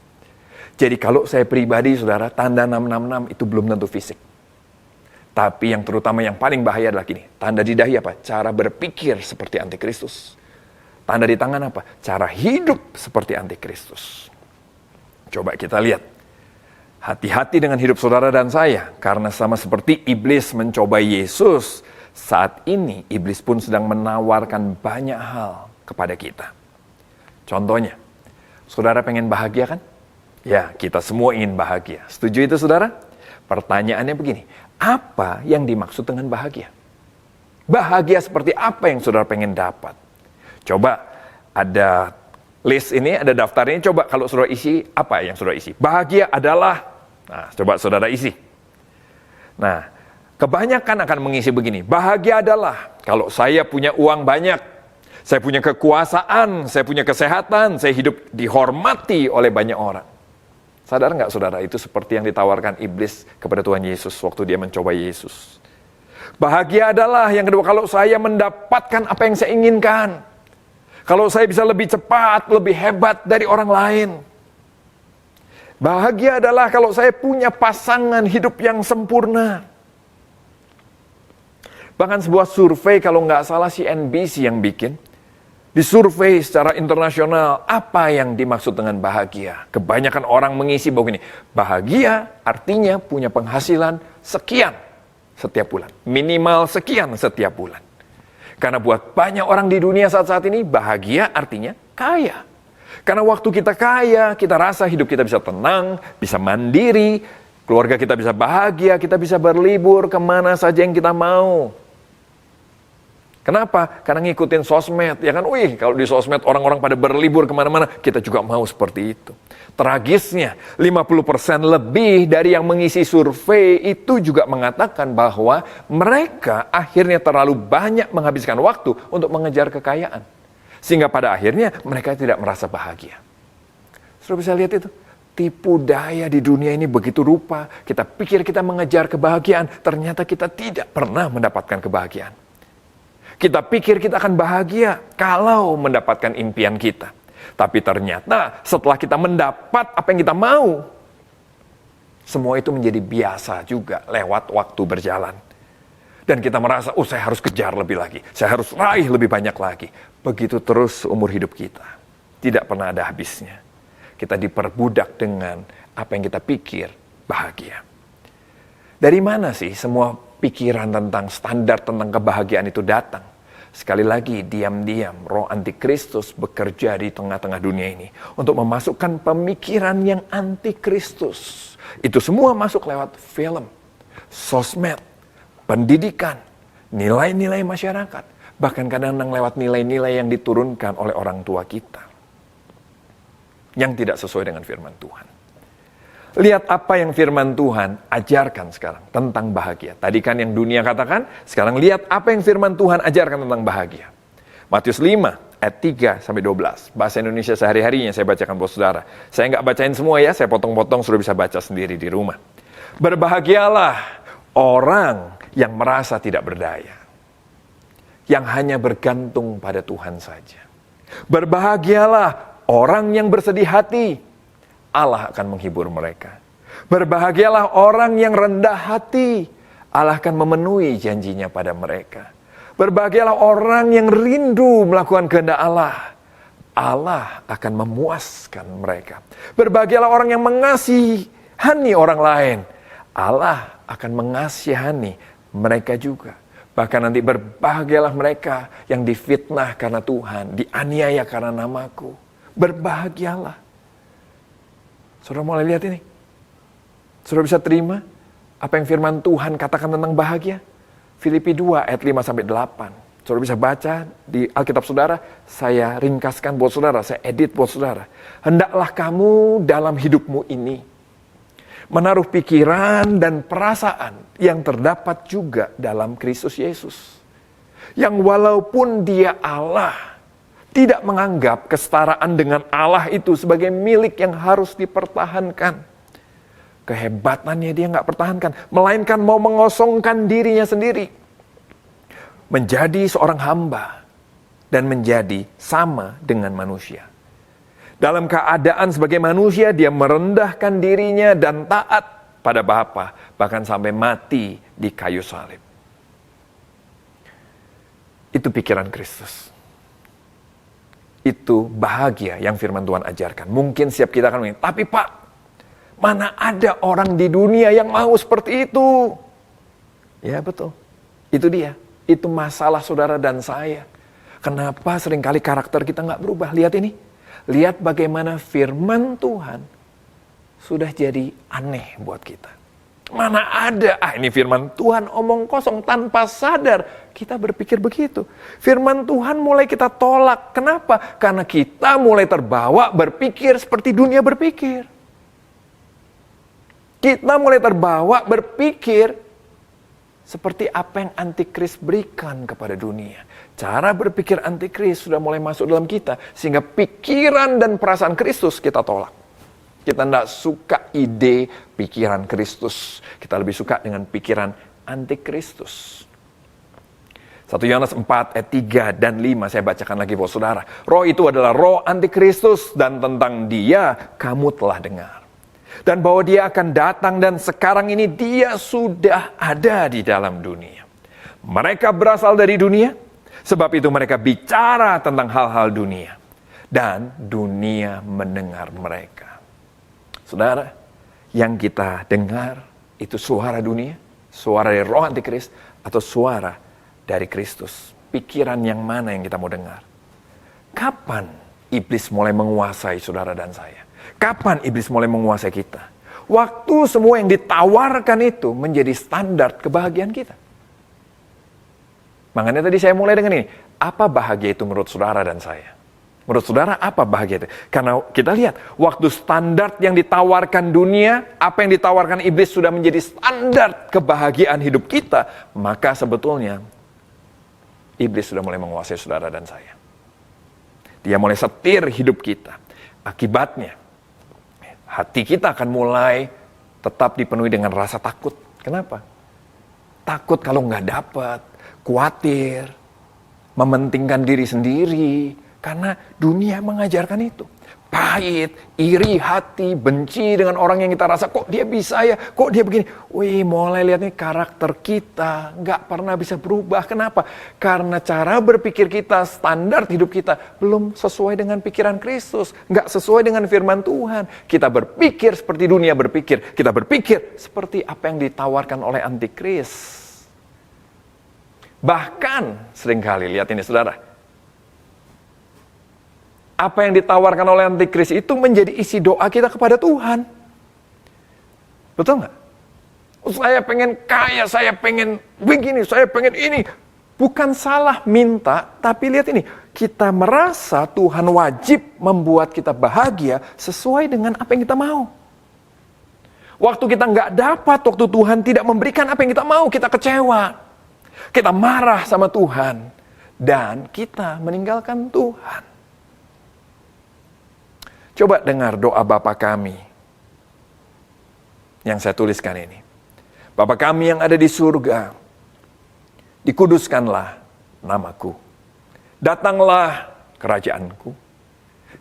Jadi kalau saya pribadi, saudara, tanda 666 itu belum tentu fisik. Tapi yang terutama yang paling bahaya adalah gini. Tanda di dahi apa? Cara berpikir seperti antikristus. Tanda di tangan apa? Cara hidup seperti antikristus. Coba kita lihat. Hati-hati dengan hidup saudara dan saya. Karena sama seperti iblis mencoba Yesus, saat ini iblis pun sedang menawarkan banyak hal kepada kita. Contohnya, saudara pengen bahagia kan? Ya, kita semua ingin bahagia. Setuju itu saudara? Pertanyaannya begini, apa yang dimaksud dengan bahagia? Bahagia seperti apa yang saudara pengen dapat? Coba ada list ini, ada daftar ini, coba kalau saudara isi, apa yang saudara isi? Bahagia adalah, nah coba saudara isi. Nah, kebanyakan akan mengisi begini, bahagia adalah kalau saya punya uang banyak, saya punya kekuasaan, saya punya kesehatan, saya hidup dihormati oleh banyak orang. Sadar nggak saudara, itu seperti yang ditawarkan iblis kepada Tuhan Yesus waktu dia mencoba Yesus. Bahagia adalah yang kedua, kalau saya mendapatkan apa yang saya inginkan. Kalau saya bisa lebih cepat, lebih hebat dari orang lain. Bahagia adalah kalau saya punya pasangan hidup yang sempurna. Bahkan sebuah survei, kalau nggak salah CNBC yang bikin, disurvei secara internasional apa yang dimaksud dengan bahagia. Kebanyakan orang mengisi begini, bahagia artinya punya penghasilan sekian setiap bulan. Minimal sekian setiap bulan. Karena buat banyak orang di dunia saat ini, bahagia artinya kaya. Karena waktu kita kaya, kita rasa hidup kita bisa tenang, bisa mandiri, keluarga kita bisa bahagia, kita bisa berlibur kemana saja yang kita mau. Kenapa? Karena ngikutin sosmed, ya kan? Wih, kalau di sosmed orang-orang pada berlibur kemana-mana, kita juga mau seperti itu. Tragisnya, 50% lebih dari yang mengisi survei itu juga mengatakan bahwa mereka akhirnya terlalu banyak menghabiskan waktu untuk mengejar kekayaan. Sehingga pada akhirnya mereka tidak merasa bahagia. Sudah bisa lihat itu? Tipu daya di dunia ini begitu rupa. Kita pikir kita mengejar kebahagiaan, ternyata kita tidak pernah mendapatkan kebahagiaan. Kita pikir kita akan bahagia kalau mendapatkan impian kita. Tapi ternyata setelah kita mendapat apa yang kita mau, semua itu menjadi biasa juga lewat waktu berjalan. Dan kita merasa, saya harus kejar lebih lagi. Saya harus raih lebih banyak lagi. Begitu terus umur hidup kita. Tidak pernah ada habisnya. Kita diperbudak dengan apa yang kita pikir bahagia. Dari mana sih semua pikiran tentang standar tentang kebahagiaan itu datang? Sekali lagi, diam-diam roh antikristus bekerja di tengah-tengah dunia ini untuk memasukkan pemikiran yang antikristus. Itu semua masuk lewat film, sosmed, pendidikan, nilai-nilai masyarakat. Bahkan kadang-kadang lewat nilai-nilai yang diturunkan oleh orang tua kita. Yang tidak sesuai dengan firman Tuhan. Lihat apa yang firman Tuhan ajarkan sekarang tentang bahagia. Tadi kan yang dunia katakan, sekarang lihat apa yang firman Tuhan ajarkan tentang bahagia. Matius 5 ayat 3-12. Bahasa Indonesia sehari-harinya saya bacakan buat saudara. Saya nggak bacain semua ya, saya potong-potong sudah bisa baca sendiri di rumah. Berbahagialah orang yang merasa tidak berdaya, yang hanya bergantung pada Tuhan saja. Berbahagialah orang yang bersedih hati, Allah akan menghibur mereka. Berbahagialah orang yang rendah hati, Allah akan memenuhi janjinya pada mereka. Berbahagialah orang yang rindu melakukan kehendak Allah, Allah akan memuaskan mereka. Berbahagialah orang yang mengasihani orang lain, Allah akan mengasihani mereka juga. Bahkan nanti berbahagialah mereka yang difitnah karena Tuhan, dianiaya karena namaku. Berbahagialah. Saudara mulai lihat ini? Saudara bisa terima apa yang firman Tuhan katakan tentang bahagia? Filipi 2 ayat 5-8. Saudara bisa baca di Alkitab saudara, saya ringkaskan buat saudara, saya edit buat saudara. Hendaklah kamu dalam hidupmu ini menaruh pikiran dan perasaan yang terdapat juga dalam Kristus Yesus. Yang walaupun dia Allah, tidak menganggap kesetaraan dengan Allah itu sebagai milik yang harus dipertahankan. Kehebatannya dia nggak pertahankan, melainkan mau mengosongkan dirinya sendiri. Menjadi seorang hamba dan menjadi sama dengan manusia. Dalam keadaan sebagai manusia, dia merendahkan dirinya dan taat pada Bapa, bahkan sampai mati di kayu salib. Itu pikiran Kristus. Itu bahagia yang firman Tuhan ajarkan. Mungkin siap kita akan bilang, tapi Pak, mana ada orang di dunia yang mau seperti itu? Ya betul, itu dia. Itu masalah saudara dan saya. Kenapa seringkali karakter kita nggak berubah? Lihat ini. Lihat bagaimana firman Tuhan sudah jadi aneh buat kita. Mana ada, ini firman Tuhan omong kosong tanpa sadar. Kita berpikir begitu. Firman Tuhan mulai kita tolak. Kenapa? Karena kita mulai terbawa berpikir seperti dunia berpikir. Kita mulai terbawa berpikir seperti apa yang antikris berikan kepada dunia. Cara berpikir antikris sudah mulai masuk dalam kita. Sehingga pikiran dan perasaan Kristus kita tolak. Kita tidak suka ide pikiran Kristus. Kita lebih suka dengan pikiran antikristus. 1 Yohanes 4 ayat 3 dan 5 saya bacakan lagi buat saudara. Roh itu adalah roh antikristus dan tentang dia kamu telah dengar. Dan bahwa dia akan datang dan sekarang ini dia sudah ada di dalam dunia. Mereka berasal dari dunia, sebab itu mereka bicara tentang hal-hal dunia. Dan dunia mendengar mereka. Saudara, yang kita dengar itu suara dunia, suara dari roh antikris, atau suara dari Kristus. Pikiran yang mana yang kita mau dengar? Kapan iblis mulai menguasai saudara dan saya? Kapan iblis mulai menguasai kita? Waktu semua yang ditawarkan itu menjadi standar kebahagiaan kita. Makanya tadi saya mulai dengan ini. Apa bahagia itu menurut saudara dan saya? Menurut saudara apa bahagia itu? Karena kita lihat, waktu standar yang ditawarkan dunia, apa yang ditawarkan iblis sudah menjadi standar kebahagiaan hidup kita, maka sebetulnya iblis sudah mulai menguasai saudara dan saya. Dia mulai setir hidup kita. Akibatnya, hati kita akan mulai tetap dipenuhi dengan rasa takut. Kenapa? Takut kalau nggak dapat, khawatir, mementingkan diri sendiri. Karena dunia mengajarkan itu. Pahit, iri hati, benci dengan orang yang kita rasa, kok dia bisa ya, kok dia begini. Wih, mulai lihat nih karakter kita nggak pernah bisa berubah. Kenapa? Karena cara berpikir kita, standar hidup kita belum sesuai dengan pikiran Kristus. Nggak sesuai dengan firman Tuhan. Kita berpikir seperti dunia berpikir. Kita berpikir seperti apa yang ditawarkan oleh antikris. Bahkan, seringkali, lihat ini saudara. Apa yang ditawarkan oleh antikris itu menjadi isi doa kita kepada Tuhan. Betul nggak? Saya pengen kaya, saya pengen begini, saya pengen ini. Bukan salah minta, tapi lihat ini. Kita merasa Tuhan wajib membuat kita bahagia sesuai dengan apa yang kita mau. Waktu kita nggak dapat, waktu Tuhan tidak memberikan apa yang kita mau, kita kecewa. Kita marah sama Tuhan. Dan kita meninggalkan Tuhan. Coba dengar doa Bapa kami yang saya tuliskan ini. Bapa kami yang ada di surga, dikuduskanlah namaku. Datanglah kerajaanku.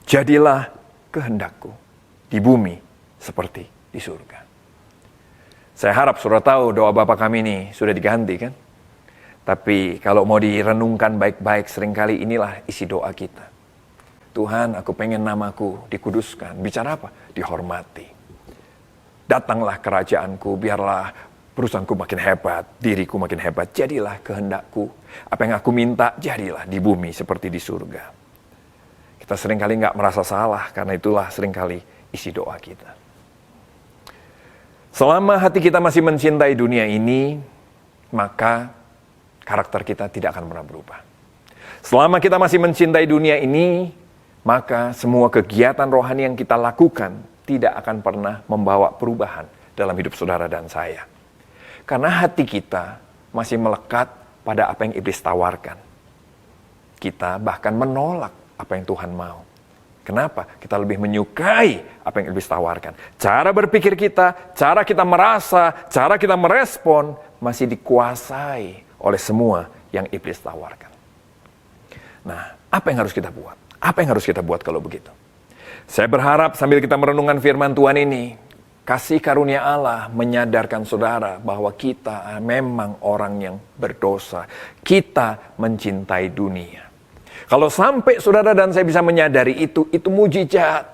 Jadilah kehendakku di bumi seperti di surga. Saya harap saudara tahu doa Bapa kami ini sudah diganti kan? Tapi kalau mau direnungkan baik-baik, seringkali inilah isi doa kita. Tuhan, aku pengen namaku dikuduskan. Bicara apa? Dihormati. Datanglah kerajaanku, biarlah perusahaanku makin hebat, diriku makin hebat. Jadilah kehendakku. Apa yang aku minta, jadilah di bumi seperti di surga. Kita seringkali nggak merasa salah, karena itulah seringkali isi doa kita. Selama hati kita masih mencintai dunia ini, maka karakter kita tidak akan pernah berubah. Selama kita masih mencintai dunia ini, maka semua kegiatan rohani yang kita lakukan tidak akan pernah membawa perubahan dalam hidup saudara dan saya. Karena hati kita masih melekat pada apa yang iblis tawarkan. Kita bahkan menolak apa yang Tuhan mau. Kenapa? Kita lebih menyukai apa yang iblis tawarkan. Cara berpikir kita, cara kita merasa, cara kita merespon masih dikuasai oleh semua yang iblis tawarkan. Nah, apa yang harus kita buat? Apa yang harus kita buat kalau begitu? Saya berharap sambil kita merenungkan firman Tuhan ini, kasih karunia Allah menyadarkan saudara bahwa kita memang orang yang berdosa. Kita mencintai dunia. Kalau sampai saudara dan saya bisa menyadari itu mujizat.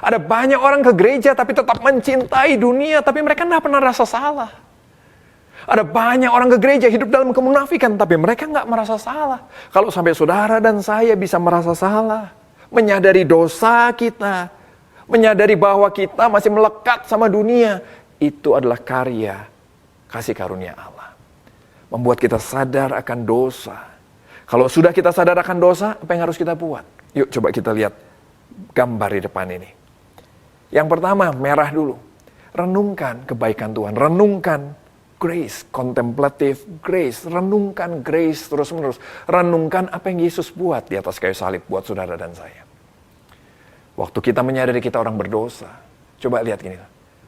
Ada banyak orang ke gereja tapi tetap mencintai dunia, tapi mereka tidak pernah rasa salah. Ada banyak orang ke gereja hidup dalam kemunafikan, tapi mereka nggak merasa salah. Kalau sampai saudara dan saya bisa merasa salah, menyadari dosa kita, menyadari bahwa kita masih melekat sama dunia, itu adalah karya kasih karunia Allah. Membuat kita sadar akan dosa. Kalau sudah kita sadar akan dosa, apa yang harus kita buat? Yuk coba kita lihat gambar di depan ini. Yang pertama, merah dulu. Renungkan kebaikan Tuhan. Renungkan grace, contemplative grace. Renungkan grace terus-menerus. Renungkan apa yang Yesus buat di atas kayu salib buat saudara dan saya. Waktu kita menyadari kita orang berdosa, coba lihat gini.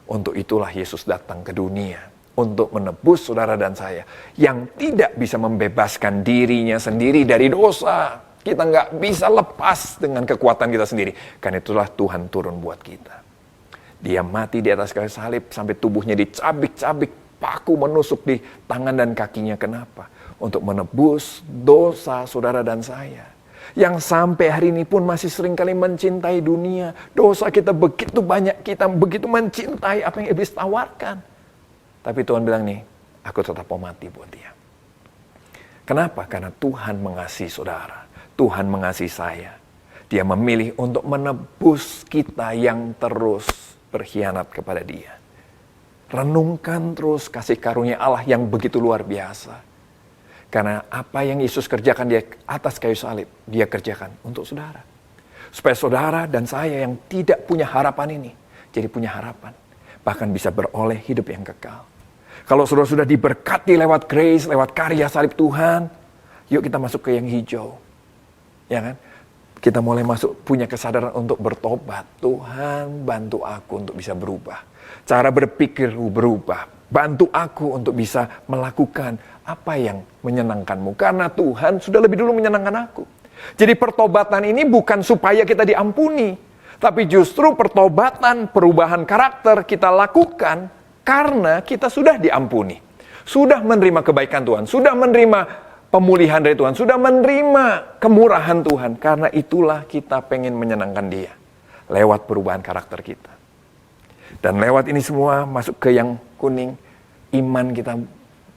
Untuk itulah Yesus datang ke dunia. Untuk menebus saudara dan saya. Yang tidak bisa membebaskan dirinya sendiri dari dosa. Kita nggak bisa lepas dengan kekuatan kita sendiri. Karena itulah Tuhan turun buat kita. Dia mati di atas kayu salib sampai tubuhnya dicabik-cabik. Paku menusuk di tangan dan kakinya. Kenapa? Untuk menebus dosa saudara dan saya. Yang sampai hari ini pun masih seringkali mencintai dunia. Dosa kita begitu banyak, kita begitu mencintai apa yang iblis tawarkan. Tapi Tuhan bilang nih, aku tetap mau mati buat dia. Kenapa? Karena Tuhan mengasihi saudara. Tuhan mengasihi saya. Dia memilih untuk menebus kita yang terus berkhianat kepada dia. Renungkan terus kasih karunia Allah yang begitu luar biasa. Karena apa yang Yesus kerjakan di atas kayu salib, dia kerjakan untuk saudara. Supaya saudara dan saya yang tidak punya harapan ini, jadi punya harapan. Bahkan bisa beroleh hidup yang kekal. Kalau saudara sudah diberkati lewat grace, lewat karya salib Tuhan, yuk kita masuk ke yang hijau. Ya kan? Kita mulai masuk punya kesadaran untuk bertobat. Tuhan bantu aku untuk bisa berubah. Cara berpikir berubah. Bantu aku untuk bisa melakukan apa yang menyenangkanmu. Karena Tuhan sudah lebih dulu menyenangkan aku. Jadi pertobatan ini bukan supaya kita diampuni. Tapi justru pertobatan, perubahan karakter kita lakukan karena kita sudah diampuni. Sudah menerima kebaikan Tuhan. Sudah menerima pemulihan dari Tuhan. Sudah menerima kemurahan Tuhan. Karena itulah kita pengen menyenangkan dia. Lewat perubahan karakter kita. Dan lewat ini semua masuk ke yang kuning. Iman kita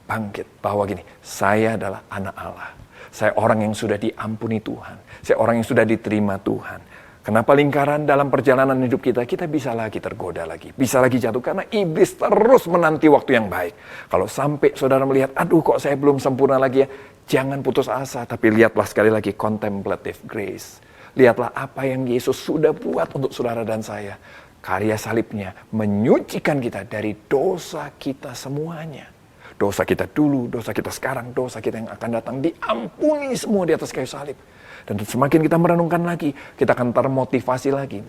bangkit. Bahwa gini, saya adalah anak Allah. Saya orang yang sudah diampuni Tuhan. Saya orang yang sudah diterima Tuhan. Kenapa lingkaran dalam perjalanan hidup kita bisa lagi tergoda lagi. Bisa lagi jatuh karena iblis terus menanti waktu yang baik. Kalau sampai saudara melihat, aduh kok saya belum sempurna lagi ya. Jangan putus asa, tapi lihatlah sekali lagi contemplative grace. Lihatlah apa yang Yesus sudah buat untuk saudara dan saya. Karya salibnya menyucikan kita dari dosa kita semuanya. Dosa kita dulu, dosa kita sekarang, dosa kita yang akan datang. Diampuni semua di atas kayu salib. Dan semakin kita merenungkan lagi, kita akan termotivasi lagi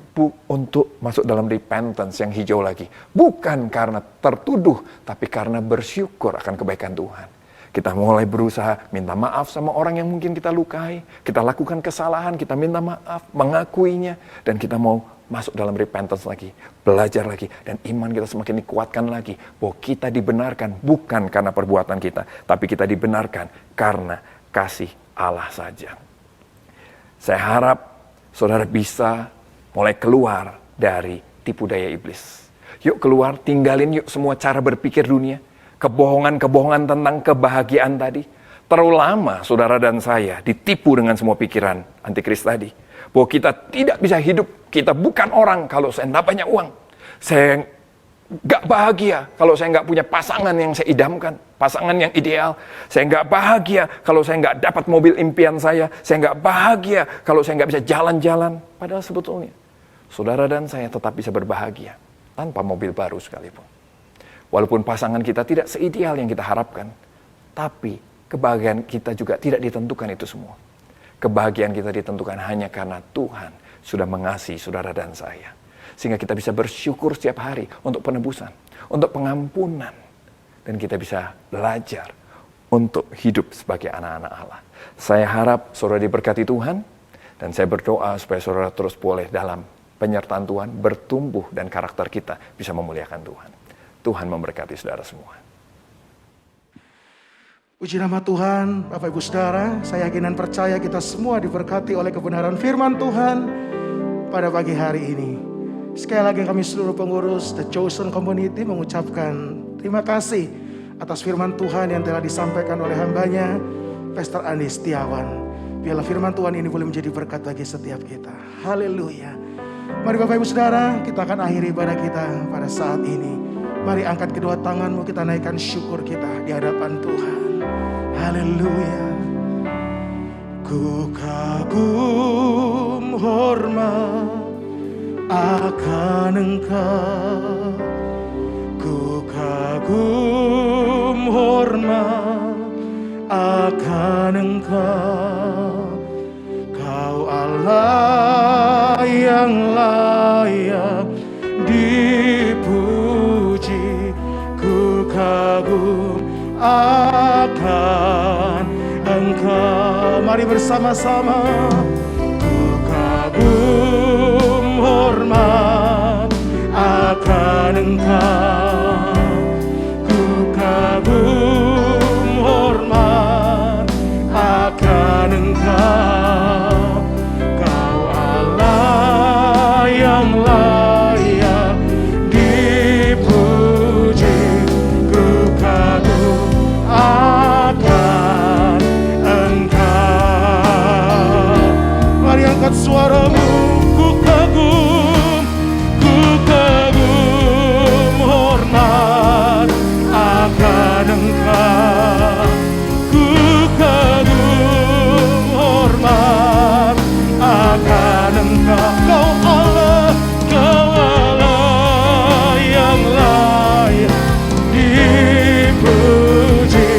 untuk masuk dalam repentance yang hijau lagi. Bukan karena tertuduh, tapi karena bersyukur akan kebaikan Tuhan. Kita mulai berusaha minta maaf sama orang yang mungkin kita lukai. Kita lakukan kesalahan, kita minta maaf, mengakuinya. Dan kita mau masuk dalam repentance lagi, belajar lagi. Dan iman kita semakin dikuatkan lagi. Bahwa kita dibenarkan bukan karena perbuatan kita, tapi kita dibenarkan karena kasih Allah saja. Saya harap saudara bisa mulai keluar dari tipu daya iblis. Yuk keluar, tinggalin yuk semua cara berpikir dunia. Kebohongan-kebohongan tentang kebahagiaan tadi. Terlalu lama saudara dan saya ditipu dengan semua pikiran antikris tadi. Bahwa kita tidak bisa hidup, kita bukan orang kalau saya tidak banyak uang. Saya gak bahagia kalau saya gak punya pasangan yang saya idamkan. Pasangan yang ideal. Saya gak bahagia kalau saya gak dapat mobil impian saya. Saya gak bahagia kalau saya gak bisa jalan-jalan. Padahal sebetulnya saudara dan saya tetap bisa berbahagia tanpa mobil baru sekalipun. Walaupun pasangan kita tidak seideal yang kita harapkan. Tapi kebahagiaan kita juga tidak ditentukan itu semua. Kebahagiaan kita ditentukan hanya karena Tuhan sudah mengasihi saudara dan saya. Sehingga kita bisa bersyukur setiap hari untuk penebusan, untuk pengampunan. Dan kita bisa belajar untuk hidup sebagai anak-anak Allah. Saya harap saudara diberkati Tuhan. Dan saya berdoa supaya saudara terus boleh dalam penyertaan Tuhan bertumbuh dan karakter kita bisa memuliakan Tuhan. Tuhan memberkati saudara semua. Puji nama Tuhan, Bapak Ibu Saudara, saya yakin dan percaya kita semua diberkati oleh kebenaran firman Tuhan pada pagi hari ini. Sekali lagi kami seluruh pengurus The Chosen Community mengucapkan terima kasih atas firman Tuhan yang telah disampaikan oleh hambanya, Pastor Andi Setiawan. Biarlah firman Tuhan ini boleh menjadi berkat bagi setiap kita. Haleluya. Mari Bapak Ibu Saudara, kita akan akhiri ibadah kita pada saat ini. Mari angkat kedua tanganmu, kita naikkan syukur kita di hadapan Tuhan. Haleluya. Ku kagum hormat akan Engkau. Ku kagum hormat akan Engkau. Kau Allah yang layak dipuji. Ku kagum akan Engkau. Mari bersama-sama. Ku kagum hormat akan Engkau. Ku kagum hormat akan Engkau. Kau Allah yang layak dipuji. Ku kagum akan Engkau. Mari angkat suaramu. Ku kagum hormat akan Engkau. Ku kagum hormat akan Engkau. Kau Allah yang layak dipuji.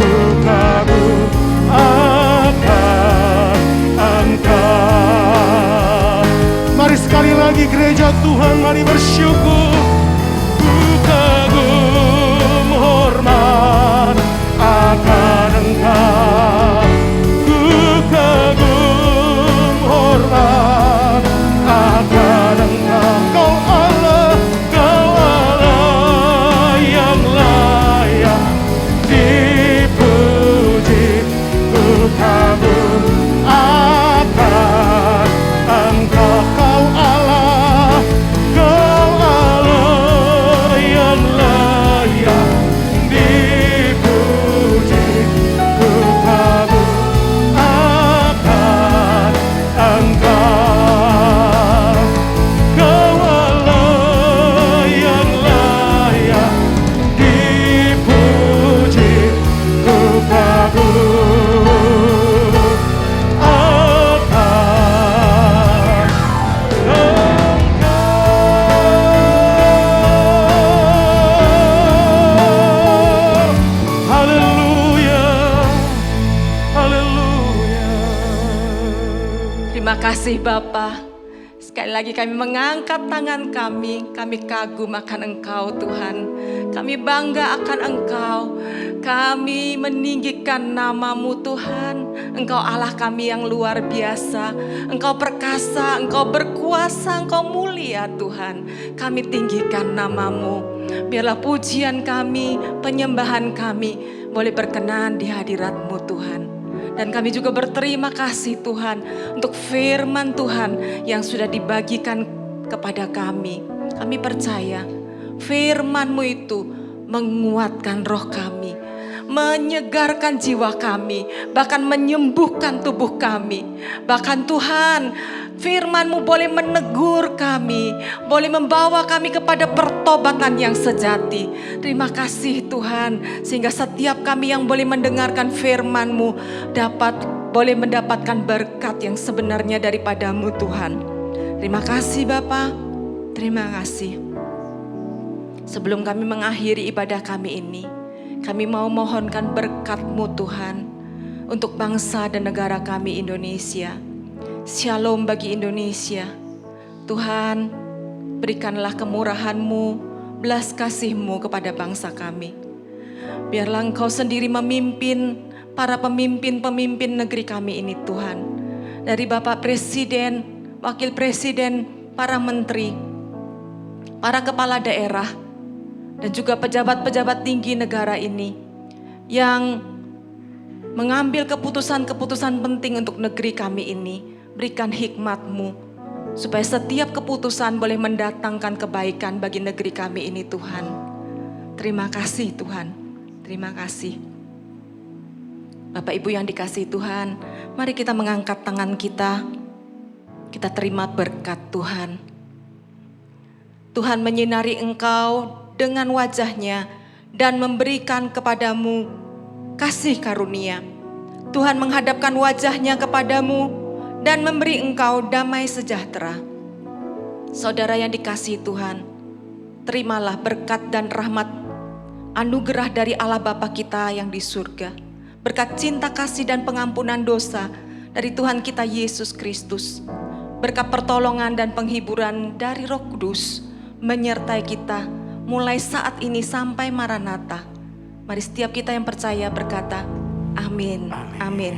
Ku kagum akan Engkau. Mari sekali lagi gereja Tuhan, mari bersyukur. Ku kagum hormat akan Engkau. Ku kagum hormat akan Engkau. Kau Allah yang layak dipuji. Ku kagum akan Engkau. Kau Allah yang layak dipuji. Ku kagum akan Engkau. Kau Allah yang layak dipuji. Ku kagum akan Haleluya, haleluya. Terima kasih Bapa. Sekali lagi kami mengangkat tangan kami kagum akan Engkau Tuhan. Kami bangga akan Engkau. Kami meninggikan nama-Mu Tuhan. Engkau Allah kami yang luar biasa. Engkau perkasa, Engkau berkuasa, Engkau mulia Tuhan. Kami tinggikan nama-Mu. Biarlah pujian kami, penyembahan kami boleh berkenan di hadirat-Mu Tuhan. Dan kami juga berterima kasih Tuhan untuk firman Tuhan yang sudah dibagikan kepada kami. Kami percaya firman-Mu itu menguatkan roh kami, menyegarkan jiwa kami, bahkan menyembuhkan tubuh kami. Bahkan Tuhan, firman-Mu boleh menegur kami, boleh membawa kami kepada pertobatan yang sejati. Terima kasih Tuhan, sehingga setiap kami yang boleh mendengarkan firman-Mu boleh mendapatkan berkat yang sebenarnya daripada-Mu Tuhan. Terima kasih Bapa, terima kasih. Sebelum kami mengakhiri ibadah kami ini, kami mau mohonkan berkat-Mu Tuhan untuk bangsa dan negara kami Indonesia. Shalom bagi Indonesia. Tuhan, berikanlah kemurahan-Mu, belas kasih-Mu kepada bangsa kami. Biarlah Engkau sendiri memimpin para pemimpin-pemimpin negeri kami ini Tuhan. Dari Bapak Presiden, Wakil Presiden, para menteri, para kepala daerah, dan juga pejabat-pejabat tinggi negara ini yang mengambil keputusan-keputusan penting untuk negeri kami ini. Berikan hikmat-Mu supaya setiap keputusan boleh mendatangkan kebaikan bagi negeri kami ini Tuhan. Terima kasih Tuhan, terima kasih. Bapak Ibu yang dikasihi Tuhan, mari kita mengangkat tangan kita. Kita terima berkat Tuhan. Tuhan menyinari engkau dengan wajahnya dan memberikan kepadamu kasih karunia. Tuhan menghadapkan wajahnya kepadamu dan memberi engkau damai sejahtera. Saudara yang dikasihi Tuhan, terimalah berkat dan rahmat anugerah dari Allah Bapa kita yang di surga. Berkat cinta kasih dan pengampunan dosa dari Tuhan kita Yesus Kristus. Berkat pertolongan dan penghiburan dari Roh Kudus menyertai kita mulai saat ini sampai Maranatha. Mari setiap kita yang percaya berkata, amin, amin,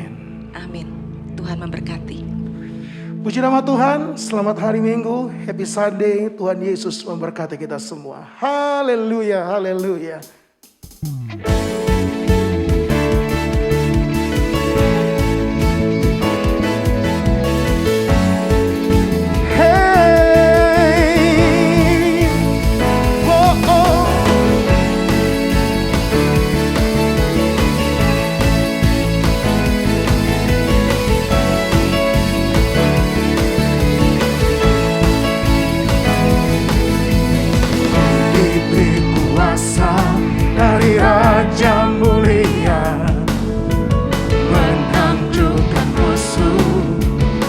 amin. Tuhan memberkati. Puji nama Tuhan, selamat hari Minggu, happy Sunday. Tuhan Yesus memberkati kita semua. Haleluya, haleluya. Dari Raja mulia menanjukkan musuh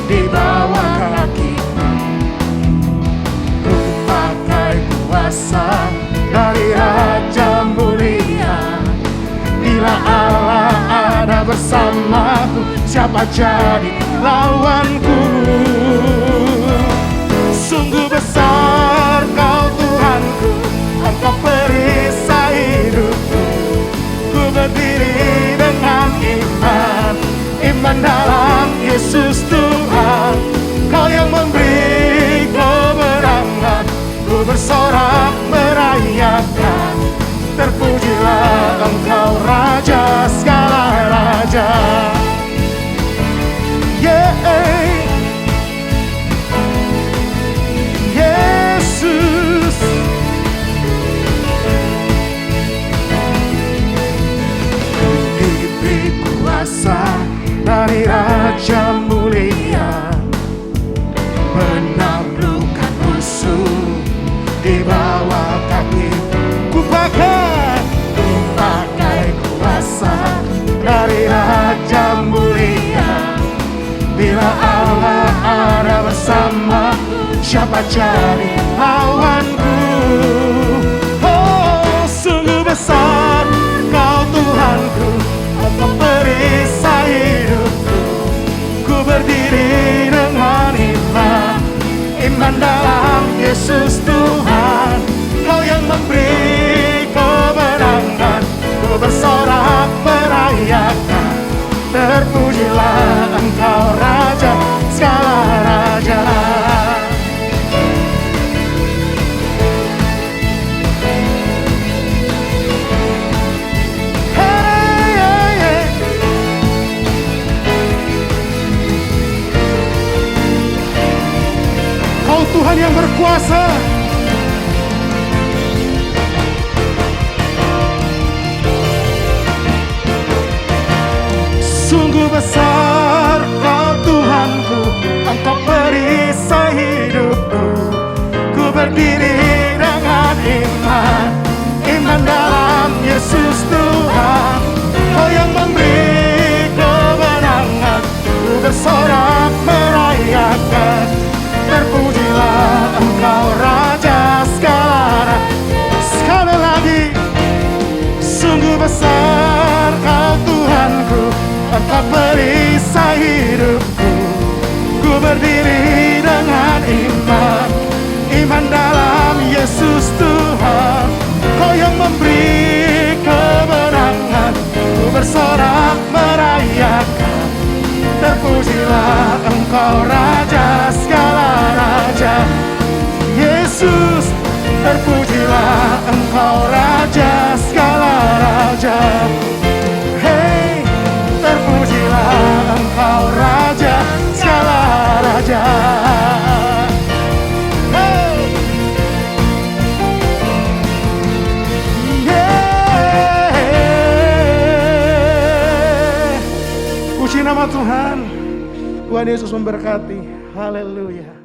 di bawah kakiku. Ku pakai kuasa dari Raja mulia. Bila Allah ada bersamaku, siapa jadi lawanku? Sungguh besar Kau Tuhanku, Engkau perisai hidupku. Ku berdiri dengan iman dalam Yesus Tuhan. Kau yang memberi kemenangan, ku bersorak merayakan. Terpujilah Engkau Raja segala raja. Yesus, diberi kuasa dari Raja mulia, menaklukkan musuh di bawah kaki. Ku pakai kuasa dari Raja mulia. Bila Allah ada bersama, siapa jadi lawanku? Oh, sungguh besar Kau Tuhanku, Engkau perisai hidupku. Ku berdiri dengan iman dalam Yesus Tuhan. Kau yang memberi kemenangan, ku bersorak merayakan. Terpujilah Engkau Raja segala raja. Kau Tuhan yang berkuasa. Sungguh besar Kau Tuhanku, Engkau perisai hidupku. Ku berdiri dengan iman dalam Yesus Tuhan. Kau yang memberi kemenangan, ku bersorak merayakan. Terpujilah Engkau Raja segala. Sekali lagi, sungguh besar Kau Tuhanku, Engkau perisai hidupku. Ku berdiri dengan iman dalam Yesus Tuhan. Kau yang memberi kemenangan, ku bersorak merayakan. Terpujilah Engkau Raja segala raja. Yesus, terpujilah Engkau Raja segala raja. Terpujilah Engkau Raja segala raja. Puji nama Tuhan. Tuhan Yesus memberkati. Haleluya.